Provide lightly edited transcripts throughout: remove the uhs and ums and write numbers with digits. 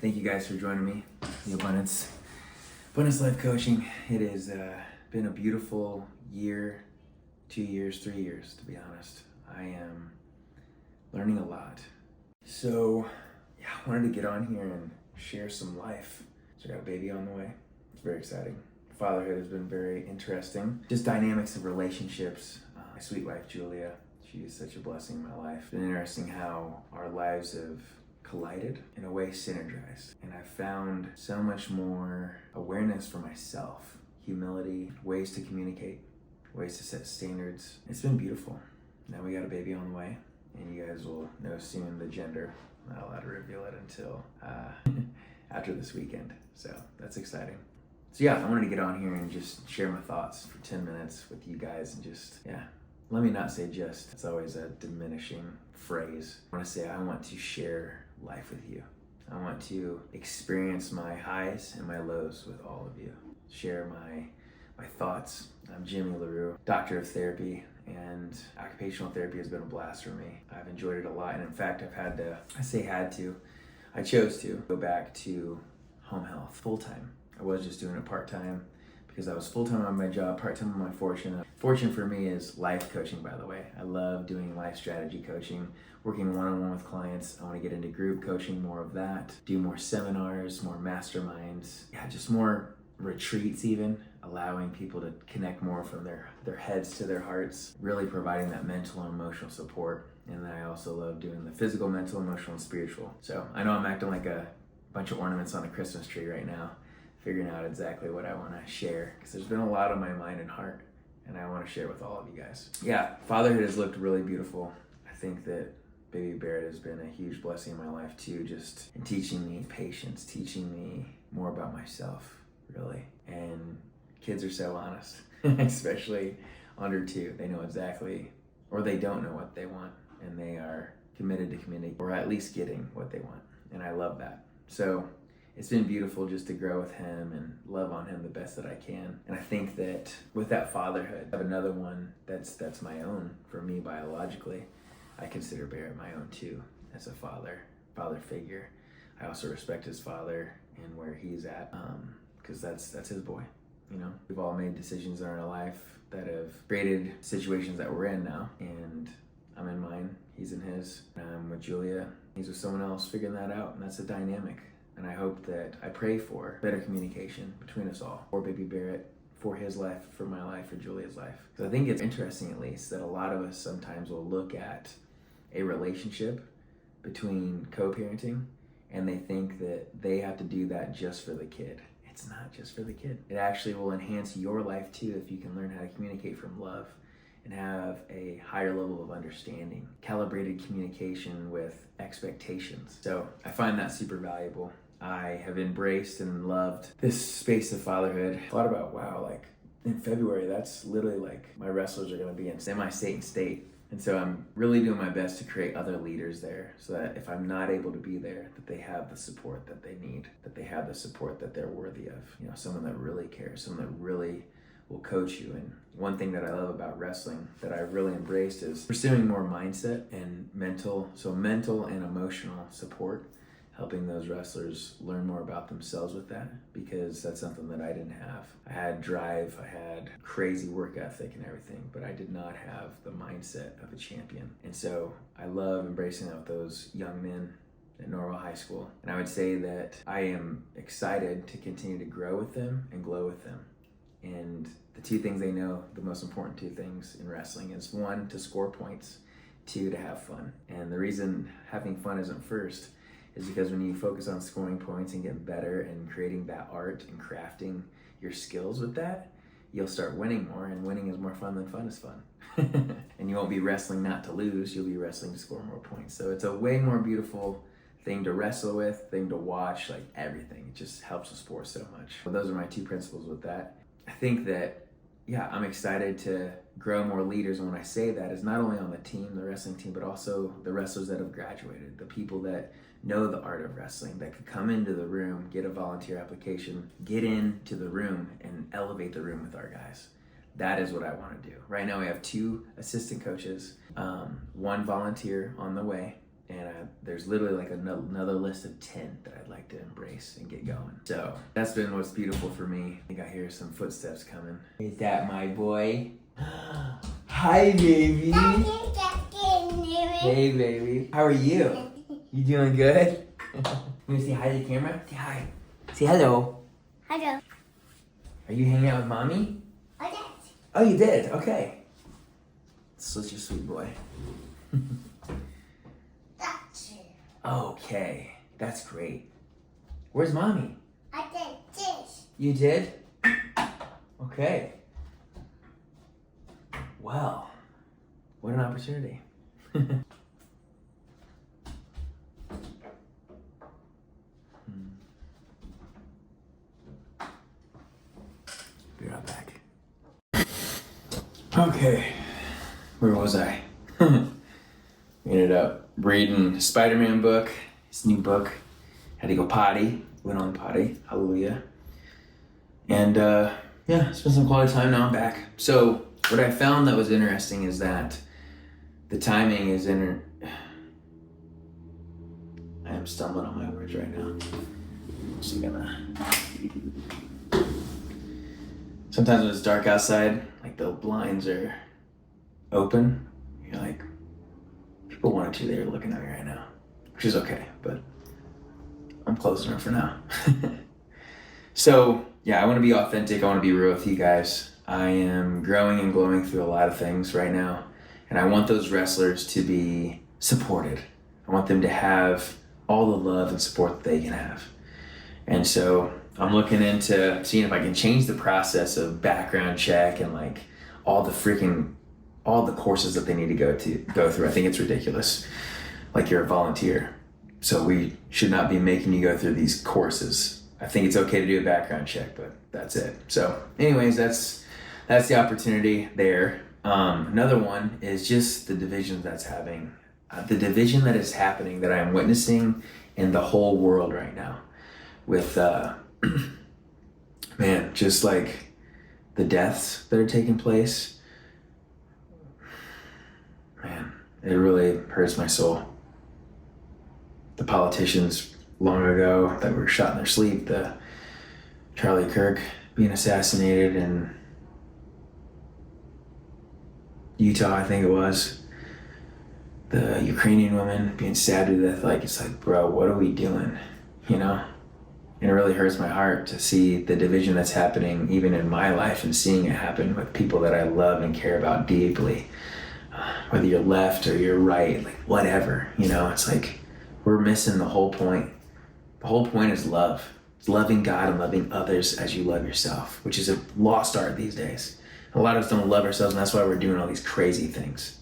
Thank you guys for joining me. The Abundance Life Coaching. It has been a beautiful year, 2 years, 3 years, to be honest. I am learning a lot. So, I wanted to get on here and share some life. So I got a baby on the way. It's very exciting. Fatherhood has been very interesting. Just dynamics of relationships. My sweet wife, Julia, she is such a blessing in my life. It's been interesting how our lives have collided, in a way synergized. And I found so much more awareness for myself, humility, ways to communicate, ways to set standards. It's been beautiful. Now we got a baby on the way, and you guys will know soon the gender. I'm not allowed to reveal it until after this weekend. So that's exciting. So I wanted to get on here and just share my thoughts for 10 minutes with you guys and just, let me not say just. It's always a diminishing phrase. I want to say I want to share life with you. I want to experience my highs and my lows with all of you. Share my thoughts. I'm Jimmy LaRowe, doctor of therapy, and occupational therapy has been a blast for me. I've enjoyed it a lot, and in fact, I chose to go back to home health full-time. I was just doing it part-time because I was full-time on my job, part-time on my fortune. Fortune for me is life coaching, by the way. I love doing life strategy coaching, working one-on-one with clients. I want to get into group coaching, more of that, do more seminars, more masterminds, just more retreats even, allowing people to connect more from their heads to their hearts, really providing that mental and emotional support. And then I also love doing the physical, mental, emotional, and spiritual. So I know I'm acting like a bunch of ornaments on a Christmas tree right now, figuring out exactly what I want to share, because there's been a lot on my mind and heart, and I want to share with all of you guys. Fatherhood has looked really beautiful. I think that baby Barrett has been a huge blessing in my life too, just in teaching me patience, teaching me more about myself, really. And kids are so honest, especially under 2. They know exactly, or they don't know what they want, and they are committed to community, or at least getting what they want. And I love that. So it's been beautiful just to grow with him and love on him the best that I can. And I think that with that fatherhood, I have another one that's my own for me biologically. I consider Barrett my own too, as a father figure. I also respect his father and where he's at, because that's his boy. You know, we've all made decisions in our life that have created situations that we're in now, and I'm in mine, he's in his. I'm with Julia, he's with someone else figuring that out, and that's a dynamic. And I pray for better communication between us all, for baby Barrett, for his life, for my life, for Julia's life. Because I think it's interesting, at least, that a lot of us sometimes will look at a relationship between co-parenting and they think that they have to do that just for the kid. It's not just for the kid. It actually will enhance your life too if you can learn how to communicate from love and have a higher level of understanding, calibrated communication with expectations. So I find that super valuable. I have embraced and loved this space of fatherhood. I thought about, like in February, that's literally like my wrestlers are gonna be in semi-state and state. And so I'm really doing my best to create other leaders there so that if I'm not able to be there, that they have the support that they need, that they have the support that they're worthy of. You know, someone that really cares, someone that really will coach you. And one thing that I love about wrestling that I've really embraced is pursuing more mindset and mental and emotional support, helping those wrestlers learn more about themselves with that, because that's something that I didn't have. I had drive, I had crazy work ethic and everything, but I did not have the mindset of a champion. And so I love embracing out those young men at Norwell High School. And I would say that I am excited to continue to grow with them and glow with them. And the 2 things they know, the most important 2 things in wrestling is 1, to score points, 2, to have fun. And the reason having fun isn't first is because when you focus on scoring points and get better and creating that art and crafting your skills with that, you'll start winning more, and winning is more fun than fun is fun. And you won't be wrestling not to lose, you'll be wrestling to score more points. So it's a way more beautiful thing to wrestle with, thing to watch, like everything. It just helps the sport so much. So those are my 2 principles with that. I think that, I'm excited to grow more leaders. And when I say that, is not only on the team, the wrestling team, but also the wrestlers that have graduated, the people that know the art of wrestling, that could come into the room, get a volunteer application, get into the room and elevate the room with our guys. That is what I want to do. Right now we have 2 assistant coaches, 1 volunteer on the way, And there's literally like another list of 10 that I'd like to embrace and get going. So that's been what's beautiful for me. I think I hear some footsteps coming. Is that my boy? Hi, baby. Hey, baby. How are you? You doing good? You say hi to the camera? Say hi. Say hello. Hello. Are you hanging out with mommy? I did. Oh, you did? Okay. Such a sweet boy. That's it. Okay. That's great. Where's mommy? I did this. You did? Okay. Well, what an opportunity. Be right back. Okay, where was I? We ended up reading Spider-Man book, his new book. Had to go potty, went on potty, hallelujah. And yeah, spent some quality time, now I'm back. So what I found that was interesting is that the timing is I am stumbling on my words right now. So sometimes when it's dark outside, like the blinds are open, you're like, people wanted to, they're looking at me right now, which is okay, but I'm closing her for now. So yeah, I want to be authentic. I want to be real with you guys. I am growing and glowing through a lot of things right now, and I want those wrestlers to be supported. I want them to have all the love and support that they can have. And so I'm looking into seeing if I can change the process of background check and like all the courses that they need to go through. I think it's ridiculous. Like, you're a volunteer, so we should not be making you go through these courses. I think it's okay to do a background check, but that's it. So anyways, that's the opportunity there. Another one is just the division that's happening. The division that is happening that I am witnessing in the whole world right now with, man, just like the deaths that are taking place. Man, it really hurts my soul. The politicians long ago that were shot in their sleep, the Charlie Kirk being assassinated in Utah, I think it was, the Ukrainian woman being stabbed to death. Like, it's like, bro, what are we doing? You know? And it really hurts my heart to see the division that's happening even in my life, and seeing it happen with people that I love and care about deeply. Whether you're left or you're right, like whatever, you know, it's like we're missing the whole point. The whole point is love. It's loving God and loving others as you love yourself, which is a lost art these days. A lot of us don't love ourselves, and that's why we're doing all these crazy things,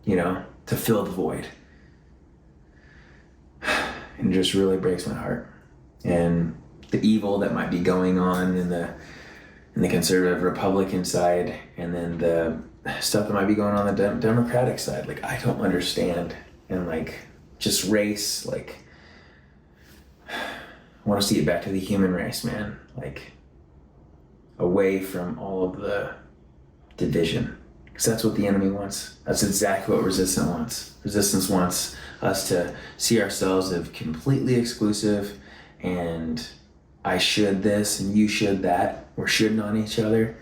you know, to fill the void. And it just really breaks my heart. And the evil that might be going on in the conservative Republican side, and then the stuff that might be going on the Democratic side, like, I don't understand. And like, just race, like, I want to see it back to the human race, man. Like, away from all of the division, because that's what the enemy wants. That's exactly what resistance wants. Resistance wants us to see ourselves as completely exclusive, and I should this and you should that. We're shoulding on each other,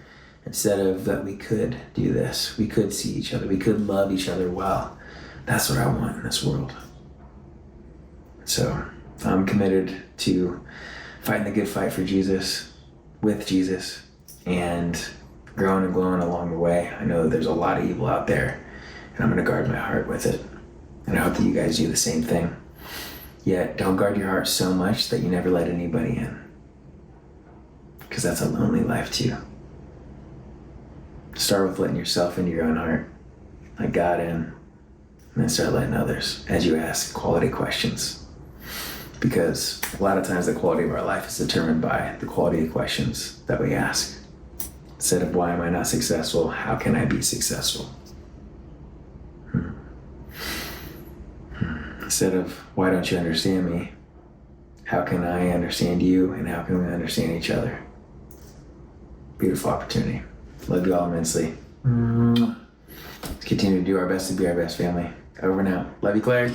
instead of that we could do this. We could see each other. We could love each other well. That's what I want in this world. So I'm committed to fighting the good fight for Jesus, with Jesus, and growing and glowing along the way. I know that there's a lot of evil out there, and I'm going to guard my heart with it. And I hope that you guys do the same thing. Yet don't guard your heart so much that you never let anybody in, because that's a lonely life too. Start with letting yourself into your own heart, let God in, and then start letting others as you ask quality questions. Because a lot of times the quality of our life is determined by the quality of questions that we ask. Instead of, why am I not successful? How can I be successful? Instead of, why don't you understand me? How can I understand you, and how can we understand each other? Beautiful opportunity. Love you all immensely. Let's continue to do our best to be our best family. Over and out. Love you, Claire.